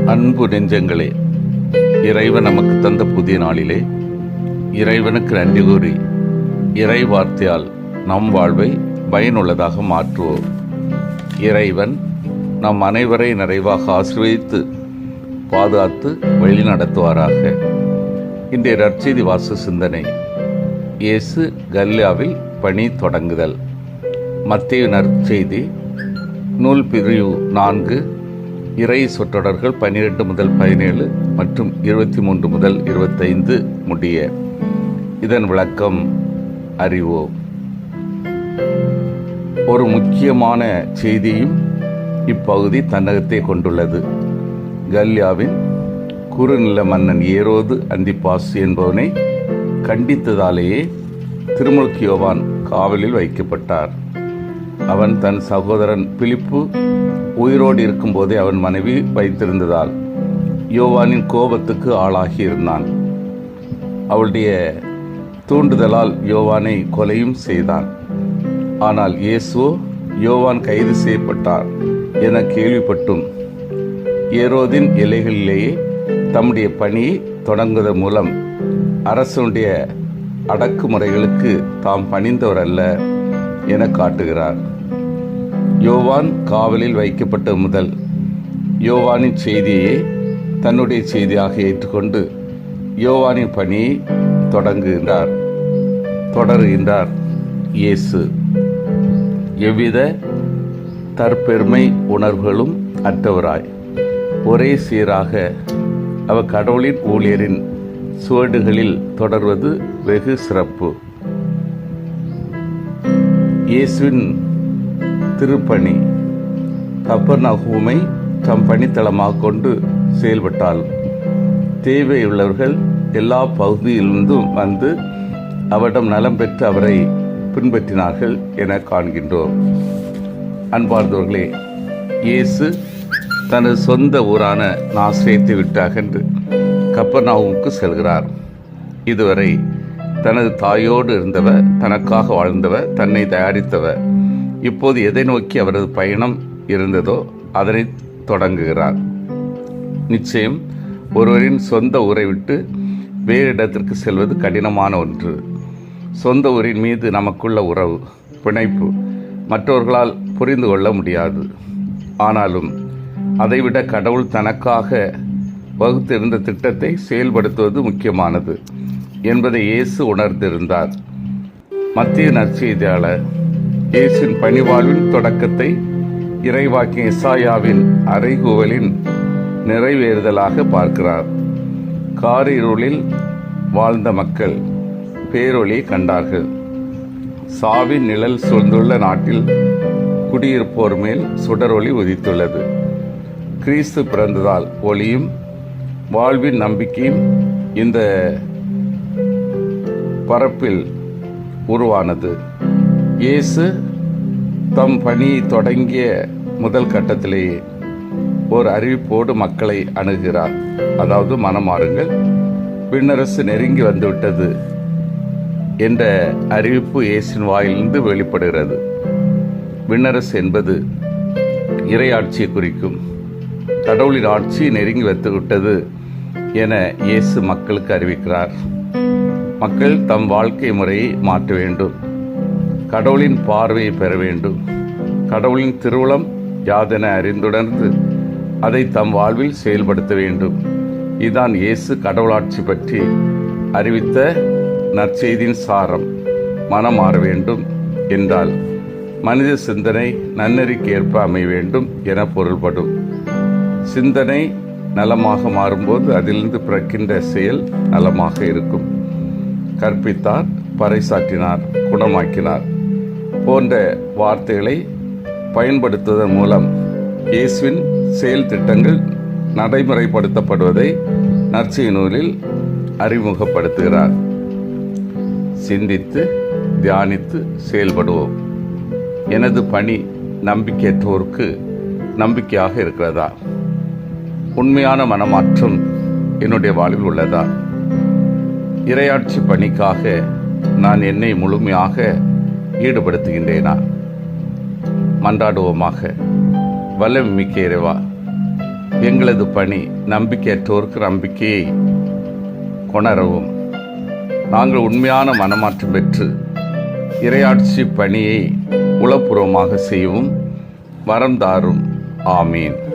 அன்பு நெஞ்சங்களே, இறைவன் நமக்கு தந்த புதிய நாளிலே இறைவனுக்கு நன்றி கூறி இறை வார்த்தையால் நம் வாழ்வை பயனுள்ளதாக மாற்றுவோம். இறைவன் நம் அனைவரை நிறைவாக ஆசீர்வதித்து பாதுகாத்து வழி நடத்துவாராக. இன்றைய நற்செய்தி வாச சிந்தனை, இயேசு கலிலேயாவில் பணி தொடங்குதல். மத்தேயு நற்செய்தி நூல் பிரிவு 4, இறை சொற்றொடர்கள் 12 முதல் 17 மற்றும் 23 முதல் 25 முடிய. இதன் விளக்கம் அறிவோம். ஒரு முக்கியமான செய்தியும் இப்பகுதி தன்னகத்தை கொண்டுள்ளது. கலிலேயாவின் குறுநில மன்னன் ஏரோது அந்திப்பாசு என்பவனை கண்டித்ததாலேயே திருமுழுக்கு யோவான் காவலில் வைக்கப்பட்டார். அவன் தன் சகோதரன் பிலிப்பு உயிரோடு இருக்கும்போதே அவன் மனைவி வைத்திருந்ததால் யோவானின் கோபத்துக்கு ஆளாகி இருந்தான். அவளுடைய தூண்டுதலால் யோவானை கொலையும் செய்தான். ஆனால் இயேசுவோ யோவான் கைது செய்யப்பட்டார் என கேள்விப்பட்டும் ஏரோதின் எல்லைகளிலேயே தம்முடைய பணியை தொடங்குவதன் மூலம் அரசனுடைய அடக்குமுறைகளுக்கு தாம் பணிந்தவர் அல்ல என காட்டுகிறார். யோவான் காவலில் வைக்கப்பட்ட முதல் யோவானின் செய்தியை தன்னுடைய செய்தியாக ஏற்றுக்கொண்டு யோவானின் பணியை தொடருகின்றார் இயேசு. எவ்வித தற்பெருமை உணர்வுகளும் அற்றவராய் ஒரே சீராக அவர் கடவுளின் ஊழியரின் சுவடுகளில் தொடர்வது வெகு சிறப்பு. இயேசுவின் திருப்பணி கப்பர்நகூமை தம் பணித்தளமாக கொண்டு செயல்பட்டால் தேவையுள்ளவர்கள் எல்லா பகுதியிலிருந்தும் வந்து அவரிடம் நலம் பெற்று அவரை பின்பற்றினார்கள் என காண்கின்றோம். அன்பார்ந்தவர்களே, இயேசு தனது சொந்த ஊரான நாசரேத்தை விட்டு அகன்று கப்பர்நகூமுக்கு செல்கிறார். இதுவரை தனது தாயோடு இருந்தவர், தனக்காக வாழ்ந்தவர், தன்னை தயாரித்தவர் இப்போது எதை நோக்கி அவரது பயணம் இருந்ததோ அதனை தொடங்குகிறார். நிச்சயம் ஒருவரின் சொந்த ஊரை விட்டு வேறு இடத்திற்கு செல்வது கடினமான ஒன்று. சொந்த ஊரின் மீது நமக்குள்ள உறவு, பிணைப்பு மற்றவர்களால் புரிந்து கொள்ள முடியாது. ஆனாலும் அதைவிட கடவுள் தனக்காக வகுத்திருந்த திட்டத்தை செயல்படுத்துவது முக்கியமானது என்பதை இயேசு உணர்ந்திருந்தார். மத்தேயு நற்செய்தியாளர் இயேசுவின் பணிவாழ்வின் தொடக்கத்தை இறைவாக்கிய எசாயாவின் அறைகூவலின் நிறைவேறுதலாக பார்க்கிறார். காரிருளில் வாழ்ந்த மக்கள் பேரொளியை கண்டார்கள். சாவின் நிழல் சூழ்ந்துள்ள நாட்டில் குடியிருப்போர் மேல் சுடரொளி உதித்துள்ளது. கிறிஸ்து பிறந்ததால் ஒளியும் வாழ்வின் நம்பிக்கையும் இந்த பரப்பில் உருவானது. இயேசு தம் பணியை தொடங்கிய முதல் கட்டத்திலேயே ஒரு அறிவிப்போடு மக்களை அணுகிறார். அதாவது, மனமாறுங்கள், விண்ணரசு நெருங்கி வந்துவிட்டது என்ற அறிவிப்பு இயேசுவின் வாயிலிருந்து வெளிப்படுகிறது. விண்ணரசு என்பது இறையாட்சியை குறிக்கும். கடவுளின் ஆட்சி நெருங்கி வந்துவிட்டது என இயேசு மக்களுக்கு அறிவிக்கிறார். மக்கள் தம் வாழ்க்கை முறையை மாற்ற வேண்டும், கடவுளின் பார்வையை பெற வேண்டும், கடவுளின் திருவுளம் யாதென அறிந்துணர்ந்து அதை தம் வாழ்வில் செயல்படுத்த வேண்டும். இதுதான் இயேசு கடவுளாட்சி பற்றி அறிவித்த நற்செய்தியின் சாரம். மனம் மாற வேண்டும் என்றால் மனித சிந்தனை நன்னெறிக்கு ஏற்ப அமைய வேண்டும் என பொருள்படும். சிந்தனை நலமாக மாறும்போது அதிலிருந்து பிறக்கின்ற செயல் நலமாக இருக்கும். கற்பித்தார், பறைசாற்றினார், குணமாக்கினார் போன்ற வார்த்தைகளை பயன்படுத்துவதன் மூலம் இயேசுவின் செயல் திட்டங்கள் நடைமுறைப்படுத்தப்படுவதை நற்செய்தி நூலில் அறிமுகப்படுத்துகிறார். சிந்தித்து தியானித்து செயல்படுவோம். எனது பணி நம்பிக்கையற்றோருக்கு நம்பிக்கையாக இருக்கிறதா? உண்மையான மனமாற்றம் என்னுடைய வாழ்வில் உள்ளதா? இறையாட்சி பணிக்காக நான் என்னை முழுமையாக ஈடுபடுத்துகின்றேனா? மன்றாடுவோமாக. வல்லமை மிக்க இறைவா, எங்களது பணி நம்பிக்கையற்றோருக்கு நம்பிக்கையை கொணரவும் நாங்கள் உண்மையான மனமாற்றம் பெற்று இறையாட்சி பணியை உளப்பூர்வமாக செய்யவும் வரம் தாரும். ஆமீன்.